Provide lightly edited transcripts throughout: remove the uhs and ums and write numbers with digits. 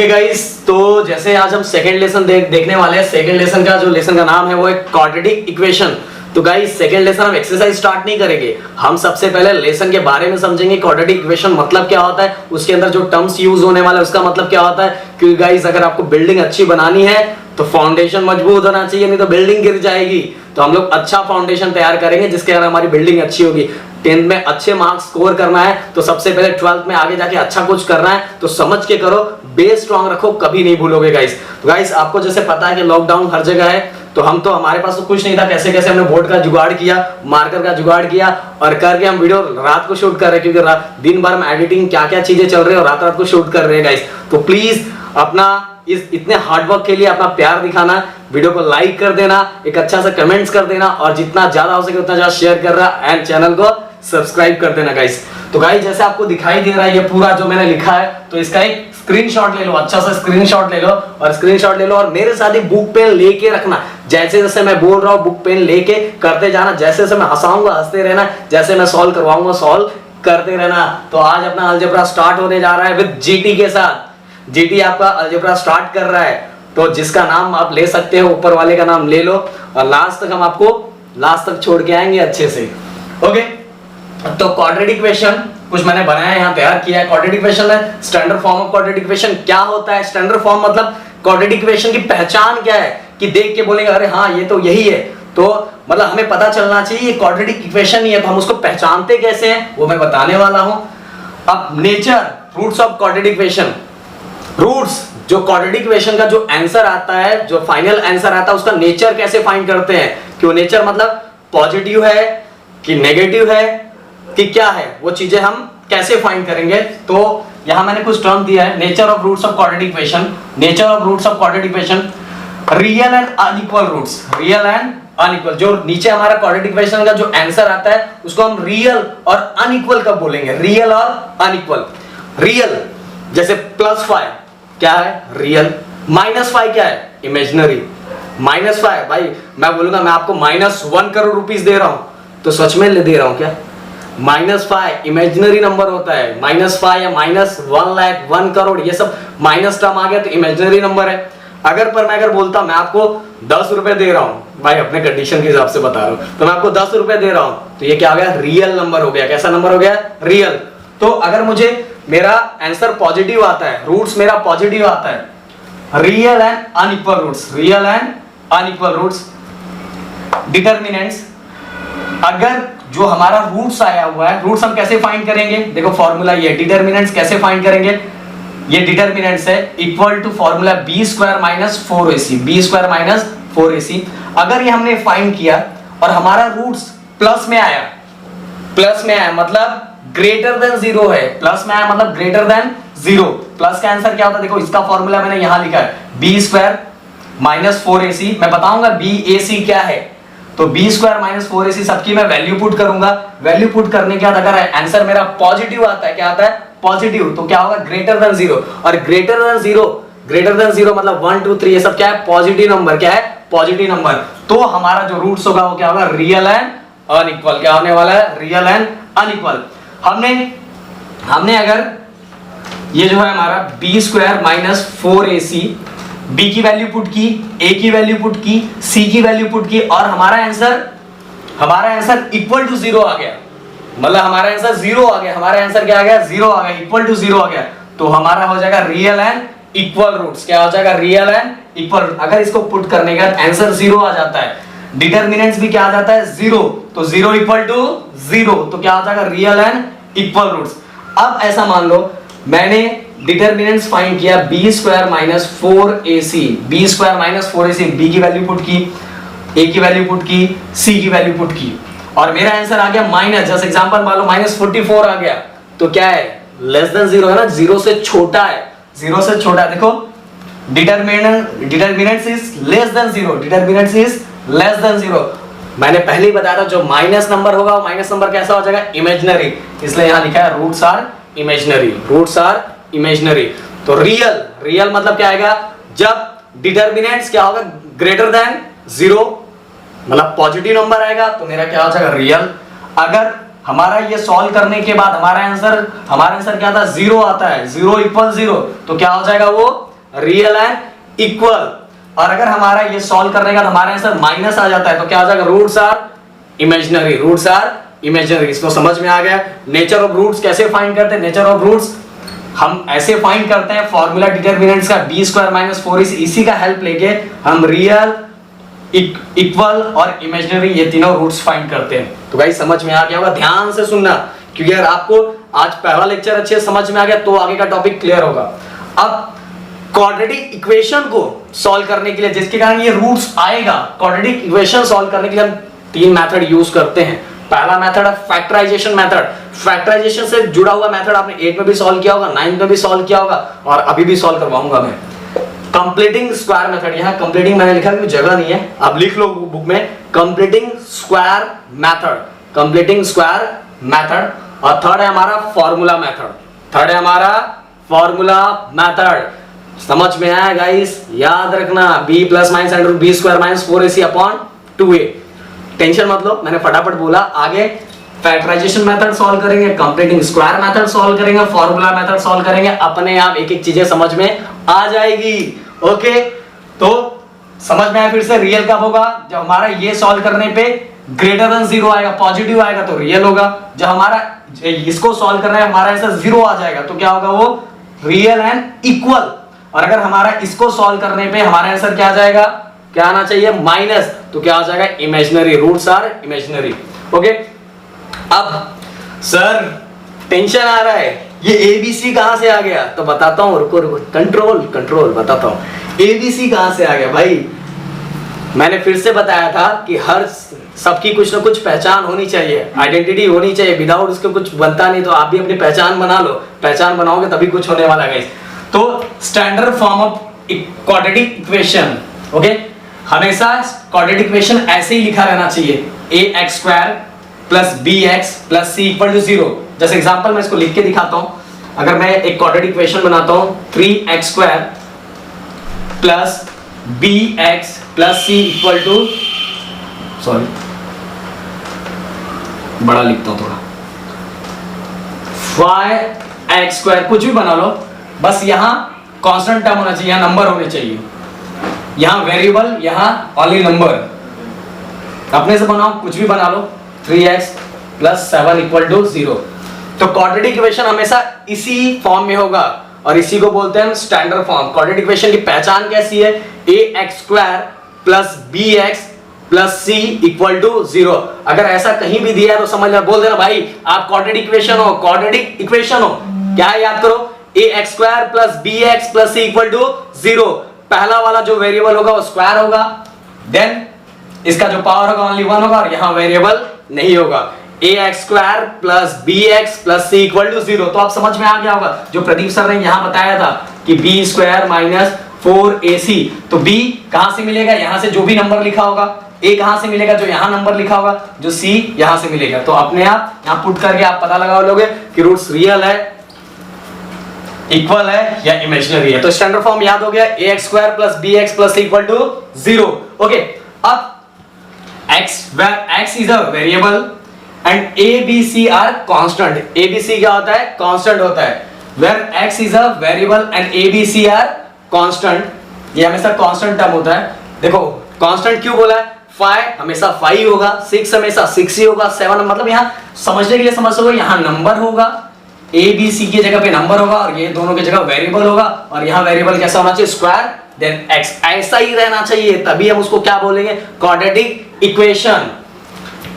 Okay guys, तो जैसे आज हम सेकंड लेसन देखने वाले हैं। सेकंड लेसन का जो लेसन का नाम है वो है क्वाड्रेटिक इक्वेशन। तो गाइस सेकंड लेसन हम एक्सरसाइज स्टार्ट नहीं करेंगे, हम सबसे पहले लेसन के बारे में समझेंगे। क्वाड्रेटिक इक्वेशन मतलब क्या होता है, उसके अंदर जो टर्म्स यूज होने वाला है उसका मतलब क्या होता है। क्योंकि गाइस अगर आपको बिल्डिंग अच्छी बनानी है तो फाउंडेशन मजबूत होना चाहिए, नहीं तो बिल्डिंग गिर जाएगी। तो हम लोग अच्छा फाउंडेशन तैयार करेंगे जिसके कारण हमारी बिल्डिंग अच्छी होगी। 10th में अच्छे मार्क्स स्कोर करना है तो सबसे पहले 12th में आगे जाके अच्छा कुछ करना है, तो समझ के करो, बेस स्ट्रांग रखो, कभी नहीं भूलोगे गाइस। तो गाइस आपको जैसे पता है कि लॉकडाउन हर जगह है, तो हम तो हमारे पास तो कुछ नहीं था, कैसे कैसे हमने बोर्ड का जुगाड़ किया, मार्कर का जुगाड़ किया और करके हम वीडियो रात को शूट कर रहे हैं। क्योंकि दिन भर में एडिटिंग क्या क्या चीजें चल रही है और रात रात को शूट कर रहे हैं गाइस। तो प्लीज अपना इस इतने हार्डवर्क के लिए अपना प्यार दिखाना, वीडियो को लाइक कर देना, एक अच्छा सा कमेंट्स कर देना और जितना ज्यादा हो सके उतना ज्यादा शेयर कर रहा एंड चैनल को सब्सक्राइब कर देना गाइस। तो गाइस जैसे आपको दिखाई दे रहा है ये पूरा जो मैंने लिखा है, तो इसका एक स्क्रीनशॉट ले लो, अच्छा सा स्क्रीनशॉट ले लो और मेरे साथ ही बुक पेन लेके रखना। जैसे जैसे मैं बोल रहा हूँ बुक पेन लेके करते जाना, जैसे जैसे मैं हंसाऊंगा हंसते रहना, जैसे मैं सॉल्व करवाऊंगा सॉल्व करते रहना। तो आज अपना अलजेब्रा स्टार्ट होने जा रहा है विद जीटी के साथ। जीटी आपका अलजेब्रा स्टार्ट कर रहा है, तो जिसका नाम आप ले सकते हो ऊपर वाले का नाम ले लो और लास्ट तक हम आपको लास्ट तक छोड़ के आएंगे अच्छे से। ओके, तो क्वाड्रेटिक इक्वेशन कुछ मैंने बनाया यहाँ तैयार किया है। क्वाड्रेटिक इक्वेशन है standard form of quadratic equation. क्या होता है स्टैंडर्ड फॉर्म, मतलब क्वाड्रेटिक इक्वेशन की पहचान क्या है कि देख के बोलेंगे अरे हाँ ये तो यही है, तो मतलब हमें पता चलना चाहिए ये क्वाड्रेटिक इक्वेशन ही है। तो हम उसको पहचानते कैसे हैं वो मैं बताने वाला हूं। अब nature, roots of quadratic equation. Roots जो क्वाड्रेटिक इक्वेशन का जो आंसर आता है, जो फाइनल आंसर आता है, उसका नेचर कैसे फाइंड करते हैं। क्यों नेचर मतलब पॉजिटिव है कि नेगेटिव है कि क्या है, वो चीजें हम कैसे फाइंड करेंगे। तो यहां मैंने कुछ टर्म दिया है, nature of roots of quadratic equation. Nature of roots of quadratic equation, real and unequal roots. Real and unequal, जो नीचे हमारा क्वाड्रेटिक इक्वेशन का जो आंसर आता है उसको हम रियल और अनइक्वल कब बोलेंगे, रियल और अनइक्वल। रियल जैसे +5 क्या है, रियल। -5 क्या है, इमेजिनरी। -5 भाई मैं बोलूंगा मैं आपको -1 करोड़ रुपीस दे रहा हूं तो सच में दे रहा हूं क्या। -5 इमेजिनरी नंबर होता है, -5 या -1 लाख 1 करोड़ ये सब माइनस टर्म आ गया तो इमेजिनरी नंबर है। मैं अगर बोलता मैं आपको 10 रुपए दे रहा हूं, भाई अपने कंडीशन के हिसाब से बता रहा हूं, तो मैं आपको 10 रुपए दे रहा हूं तो ये क्या हो गया, रियल नंबर हो गया। कैसा नंबर हो गया, रियल। तो अगर मुझे मेरा आंसर पॉजिटिव आता है, रूट्स मेरा पॉजिटिव आता है, real and unequal roots, real and unequal roots. Determinants, अगर जो हमारा रूट्स आया हुआ है, रूट्स हम कैसे फाइंड करेंगे, देखो फॉर्मूला ये। डिटरमिनेंट्स कैसे फाइंड करेंगे, ये डिटरमिनेंट्स है equal to formula b² - 4ac, b² - 4ac। अगर ये हमने फाइंड किया और हमारा रूट्स प्लस में आया मतलब ग्रेटर देन 0 है, प्लस में आया मतलब ग्रेटर देन 0। प्लस का आंसर क्या होता है, देखो इसका फॉर्मूला मैंने यहां लिखा है b² - 4ac। मैं बताऊंगा bac क्या है, तो b² - 4ac सबकी मैं वैल्यू पुट करूंगा। वैल्यू पुट करने के बाद अगर आंसर मेरा पॉजिटिव आता है, क्या आता है, पॉजिटिव, तो क्या होगा, ग्रेटर देन 0। और ग्रेटर देन 0 मतलब 1 2 3 ये सब क्या है, पॉजिटिव नंबर। क्या है, पॉजिटिव नंबर। तो हमारा जो रूट्स होगा वो क्या होगा, रियल एंड अनइक्वल। क्या होने वाला है, रियल एंड अनइक्वल। हमने अगर ये जो है हमारा b² - 4ac, b की वैल्यू पुट की, a की वैल्यू पुट की, c की वैल्यू पुट की और हमारा आंसर इक्वल टू 0 आ गया, मतलब हमारा आंसर 0 आ गया। हमारा आंसर क्या आ गया, 0 आ गया, इक्वल टू 0 आ गया, तो हमारा हो जाएगा रियल एंड इक्वल रूट्स। क्या हो जाएगा, रियल एंड इक्वल। अगर इसको पुट करने का आंसर 0 आ जाता है, डिटरमिनेंट्स भी क्या आ जाता है, 0, तो 0 इक्वल टू 0, तो क्या हो जाएगा, रियल एंड इक्वल रूट्स। अब ऐसा मान लो मैंने डिटरमिनेंट्स फाइंड किया b² - 4ac, b² - 4ac, b की वैल्यू पुट की, a की वैल्यू पुट की, c की वैल्यू पुट की और मेरा आंसर आ गया माइनस, जैसे एग्जांपल मान लो -44 आ गया, तो क्या है, लेस देन 0 है ना, 0 से छोटा है, 0 से छोटा। देखो determinants is less than 0, determinants is less than 0। मैंने पहले ही बताया था जो माइनस नंबर होगा वो माइनस नंबर कैसा हो जाएगा, इमेजिनरी, इसलिए यहां लिखा है roots are imaginary, roots are imaginary. तो रियल मतलब क्या आएगा, जब डिटरमिनेंट्स क्या होगा, ग्रेटर देन 0 मतलब पॉजिटिव नंबर आएगा तो मेरा क्या हो जाएगा, रियल। अगर हमारा ये सॉल्व करने के बाद हमारा आंसर क्या था, 0 आता है, 0 इक्वल 0, तो क्या हो जाएगा वो रियल एंड इक्वल। और अगर हमारा ये सॉल्व करने का हमारे आंसर माइनस आ जाता है तो क्या हो जाएगा, roots are imaginary, roots are imaginary. इसको समझ में आ गया। नेचर ऑफ रूट्स कैसे फाइंड करते हैं, नेचर ऑफ रूट्स हम ऐसे फाइंड करते हैं, फॉर्मूला डिटरमिनेंट्स का बी स्क्वायर माइनस 4ac, इसी का हेल्प लेके हम रियल, इक्वल और इमेजिनरी ये तीनों रूट्स फाइंड करते हैं। तो गाइस समझ में आ गया होगा, ध्यान से सुनना, क्योंकि अगर आपको आज पहला लेक्चर अच्छे से समझ में आ गया तो आगे का टॉपिक क्लियर होगा। अब क्वाड्रेटिक इक्वेशन को सॉल्व करने के लिए, जिसके कारण ये रूट्स आएगा, क्वाड्रेटिक इक्वेशन सॉल्व करने के लिए हम तीन मेथड यूज करते हैं। पहला मेथड है फैक्टराइजेशन मेथड। फैक्टराइजेशन से जुड़ा हुआ मेथड आपने 8 में भी सॉल्व किया होगा, 9 में भी सॉल्व किया होगा और अभी भी सॉल्व करवाऊंगा मैं। कंप्लीटिंग स्क्वायर मेथड, यहाँ कंप्लीटिंग मैंने लिखा है, जगह नहीं है, आप लिख लो बुक में, completing square method, completing square method. और थर्ड है हमारा फॉर्मूला मेथड, थर्ड है हमारा फॉर्मूला मेथड। समझ में आया गाइस, याद रखना b plus minus under B square minus 4ac upon 2a। Tension मत लो, मैंने फटाफट बोला। आगे फैक्टराइजेशन मेथड सॉल्व करेंगे, कंप्लीटिंग स्क्वायर मेथड सॉल्व करेंगे, फॉर्मूला मेथड सॉल्व करेंगे, अपने आप एक एक चीजें समझ में आ जाएगी। ओके, तो समझ में आया। फिर से रियल कब होगा, जब हमारा ये सॉल्व करने पे ग्रेटर देन 0 आएगा, पॉजिटिव आएगा तो रियल होगा। जब हमारा इसको सॉल्व करना है हमारा आंसर 0 आ जाएगा तो क्या होगा, वो रियल एंड इक्वल। और अगर हमारा इसको सॉल्व करने पे हमारा आंसर क्या आ जाएगा, क्या आना चाहिए, माइनस, तो क्या आ जाएगा, imaginary, roots are imaginary. Okay, अब सर टेंशन आ रहा है, ये एबीसी कहां से आ गया, तो बताता हूं, रुको रुको, कंट्रोल बताता हूं। एबीसी कहां से आ गया भाई, मैंने फिर से बताया था कि हर सबकी कुछ ना कुछ पहचान होनी चाहिए, आइडेंटिटी होनी चाहिए, विदाउट उसके कुछ बनता नहीं। तो आप भी अपनी पहचान बना लो, पहचान बनाओगे तभी कुछ होने वाला है। तो standard form of quadratic equation, okay, हमेशा क्वाड्रेटिक इक्वेशन ऐसे ही लिखा रहना चाहिए, ax square plus bx plus c equal to 0। जैसे एग्जांपल मैं इसको लिख के दिखाता हूं। अगर मैं एक क्वाड्रेटिक इक्वेशन बनाता हूं, 3x square plus bx plus c equal to, sorry बड़ा लिखता हूं थोड़ा, 5x स्क्वायर, कुछ भी बना लो, बस यहां कांस्टेंट टर्म होना चाहिए, यहां नंबर होने चाहिए, यहां वेरिएबल, यहां ओनली नंबर। अपने से बनाओ, कुछ भी बना लो, 3x प्लस 7 इक्वल टू 0। तो क्वाड्रेटिक इक्वेशन हमेशा इसी फॉर्म में होगा और इसी को बोलते हैं हम स्टैंडर्ड फॉर्म। क्वाड्रेटिक इक्वेशन की पहचान कैसी है, ax square plus bx plus c equal to 0। अगर ऐसा कहीं भी दिया है तो समझ लो, बोल देना भाई आप क्वाड्रेटिक इक्वेशन हो, क्वाड्रेटिक इक्वेशन हो। क्या है, याद करो, ax square plus bx plus c equal to 0। पहला वाला जो वेरिएबल होगा वो स्क्वायर होगा, देन इसका जो पावर होगा ओनली 1 होगा और यहां वेरिएबल नहीं होगा। ax square plus bx plus c equal to 0। तो आप समझ में आ गया होगा, जो प्रदीप सर ने यहां बताया था कि b स्क्वायर माइनस 4ac, तो b कहां से मिलेगा, यहां से जो भी नंबर लिखा होगा, a कहां से मिलेगा, जो यहां नंबर लिखा होगा, जो c यहां से मिलेगा। तो अपने आप यहां पुट करके आप पता लगा लोगे कि रूट्स रियल है, इक्वल है या इमेजिनरी है। तो स्टैंडर्ड फॉर्म याद हो गया, ax square plus bx plus c equal to 0। Okay, अब x, where x is a variable and a b c are constant। a b c क्या होता है, कांस्टेंट होता है। where x is a variable and a b c are constant, ये हमेशा constant term होता है। देखो कांस्टेंट क्यों बोला है, 5 हमेशा 5 होगा, 6 हमेशा 6 ही होगा, 7 मतलब यहाँ समझने के लिए समझ सको, यहाँ नंबर होगा, a b c की जगह पे नंबर होगा और ये दोनों की जगह वेरिएबल होगा और यहाँ वेरिएबल कैसा होना चाहिए, स्क्वायर, देन x ऐसा ही रहना चाहिए, तभी हम उसको क्या बोलेंगे, quadratic equation.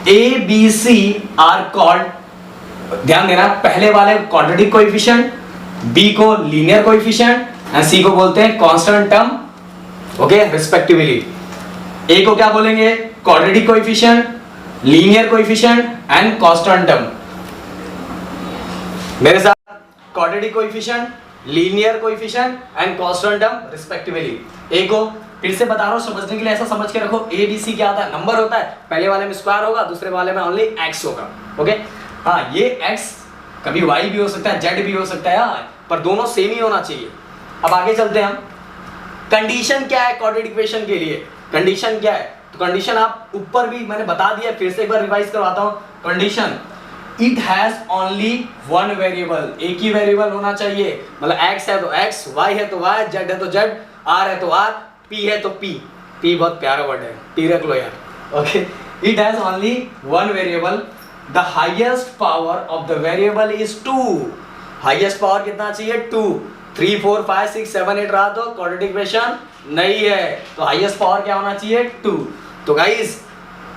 a b c are called, ध्यान देना, पहले वाले क्वाड्रेटिक कोएफिशिएंट, b को लीनियर कोएफिशिएंट एंड c को बोलते हैं constant term, okay, respectively. a को क्या बोलेंगे, quadratic coefficient, linear coefficient and constant term. मेरे साथ, quadratic coefficient, linear coefficient and constant term respectively. a को फिर से बता रहा हूं समझने के लिए, ऐसा समझ के रखो, a b c क्या होता है, नंबर होता है, पहले वाले में स्क्वायर होगा, दूसरे वाले में ओनली x होगा। ओके, हाँ, ये x कभी y भी हो सकता है, z भी हो सकता है, पर दोनों सेम ही होना चाहिए। अब आगे चलते हैं हम, कंडीशन क्या है क्वाड्रेटिक इक्वेशन के लिए, कंडीशन क्या है, तो कंडीशन आप ऊपर भी मैंने बता दिया, फिर से एक बार रिवाइज करवाता हूं। Condition it has only one variable, एक ही वेरिएबल होना चाहिए, मतलब x है तो x, y है तो y, z है तो z, r है तो r, p है तो p। p बहुत प्यारा वर्ड है, p रख लो यार। Okay, it has only one variable, the highest power of the variable is 2। Highest power कितना चाहिए? 2। 3 4 5 6 7 8 रहा तो क्वाड्रेटिक इक्वेशन नहीं है, तो हाईएस्ट पावर क्या होना चाहिए? 2। तो गाइस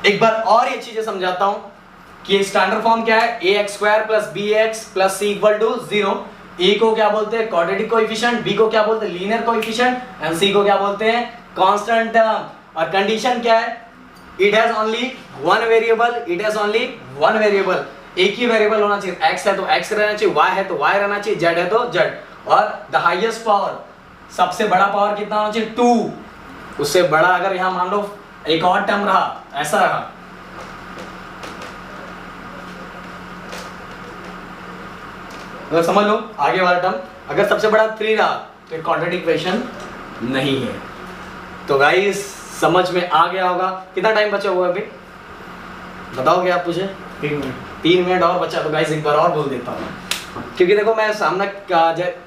एक बार और ये चीजें समझाता हूं कि स्टैंडर्ड फॉर्म क्या है, ax² + bx + c = 0। a को क्या बोलते हैं? क्वाड्रेटिक कोएफिशिएंट, b को क्या बोलते हैं? लीनियर कोएफिशिएंट, एंड c को क्या बोलते हैं? Constant term. और कंडीशन क्या है? It has only one variable, it has only one variable, एक ही वेरिएबल होना चाहिए। x है तो x रहना चाहिए, y है तो y रहना चाहिए, z है तो z। और द हाईएस्ट पावर, सबसे बड़ा पावर कितना होना चाहिए? 2। उससे बड़ा अगर यहां मान लो एक और टर्म रहा, ऐसा रहा, अगर समझ लो आगे वाला टर्म, अगर सबसे बड़ा 3 रहा तो क्वाड्रेटिक इक्वेशन नहीं है। तो गाइस समझ में आ गया होगा। कितना टाइम बचा हुआ है अभी बताओगे आप मुझे? 3 मिनट और बचा। तो गाइस एक बार और बोल देता हूँ, क्योंकि देखो मैं सामने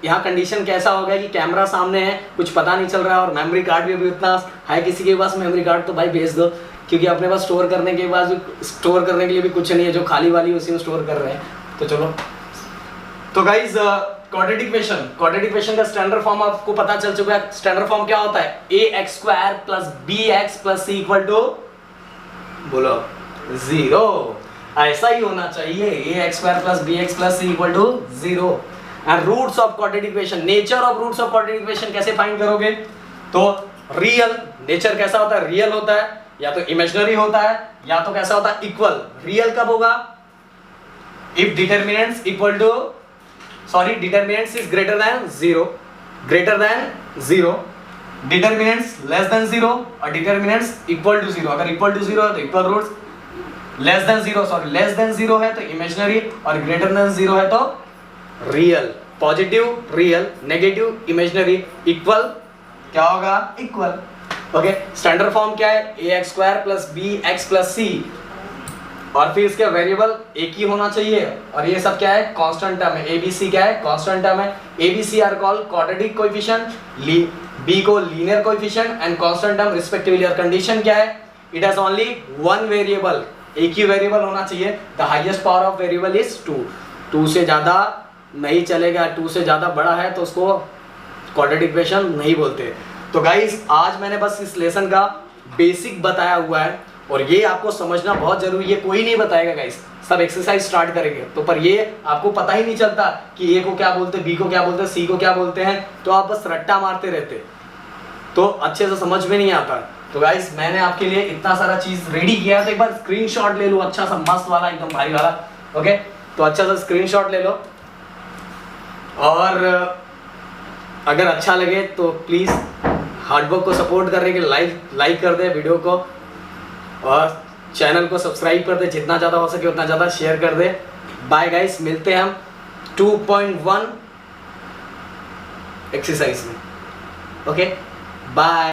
यहाँ कंडीशन कैसा हो गया कि कैमरा सामने है, कुछ पता नहीं चल रहा है, और मेमोरी कार्ड भी अभी उतना है, किसी के पास मेमोरी कार्ड तो भाई भेज दो, क्योंकि अपने पास स्टोर करने के बाद स्टोर करने के लिए भी कुछ नहीं है, जो खाली वाली उसी में स्टोर कर रहे हैं। तो चलो, तो गाइज क्वाड्रेटिक इक्वेशन का स्टैंडर्ड फॉर्म आपको पता चल चुका है। स्टैंडर्ड फॉर्म क्या होता है? ax² + bx + c = बोलो 0। ऐसा ही होना चाहिए, ax² + bx + c = 0। And roots of quadratic equation, nature of roots of quadratic equation कैसे फाइंड करोगे? तो रियल नेचर कैसा होता है? रियल होता है, या तो इमेजिनरी होता है, या तो कैसा होता है? इक्वल। रियल कब होगा? If determinants determinants is greater than 0, determinants less than 0 और determinants equal to 0। अगर equal to 0 है तो इक्वल रूट्स, less than 0 है तो इमेजिनरी, और greater than 0 है तो real. Positive real, negative imaginary, equal क्या होगा? इक्वल। ओके, स्टैंडर्ड फॉर्म क्या है? ax² + bx + c, और फिर इसके वेरिएबल एक ही होना चाहिए, और ये सब क्या है? कांस्टेंट टर्म है। ABC क्या है? कांस्टेंट टर्म है। ABC are called quadratic coefficient, B को linear coefficient and constant term respectively. और कंडीशन क्या है? It has only one variable, एक ही वेरिएबल होना चाहिए। The highest power of variable is 2। 2 से ज्यादा नहीं चलेगा, 2 से ज्यादा बड़ा है तो उसको क्वाड्रेटिक इक्वेशन नहीं बोलते। तो गाइस आज मैंने बस इस लेसन का बेसिक बताया हुआ है, और ये आपको समझना बहुत जरूरी है। कोई नहीं बताएगा गाइस, सब एक्सरसाइज स्टार्ट करेंगे तो, पर ये आपको पता ही नहीं चलता कि ए को क्या बोलते हैं, बी को क्या बोलते हैं, सी को क्या बोलते हैं, तो आप बस रट्टा मारते रहते, तो अच्छे से समझ में नहीं आता। तो गाइस मैंने आपके लिए इतना सारा चीज रेडी किया है, तो एक बार स्क्रीनशॉट ले लो, अच्छा सा मस्त वाला, एकदम भारी वाला। ओके, तो अच्छा सा स्क्रीनशॉट ले लो, और अगर अच्छा लगे तो प्लीज हार्डवर्क को सपोर्ट करने के लाइक कर दे वीडियो को, और चैनल को सब्सक्राइब कर दे, जितना ज़्यादा हो सके उतना ज़्यादा शेयर कर दे। बाय गाइस, मिलते हैं हम 2.1 एक्सरसाइज में। Okay, bye.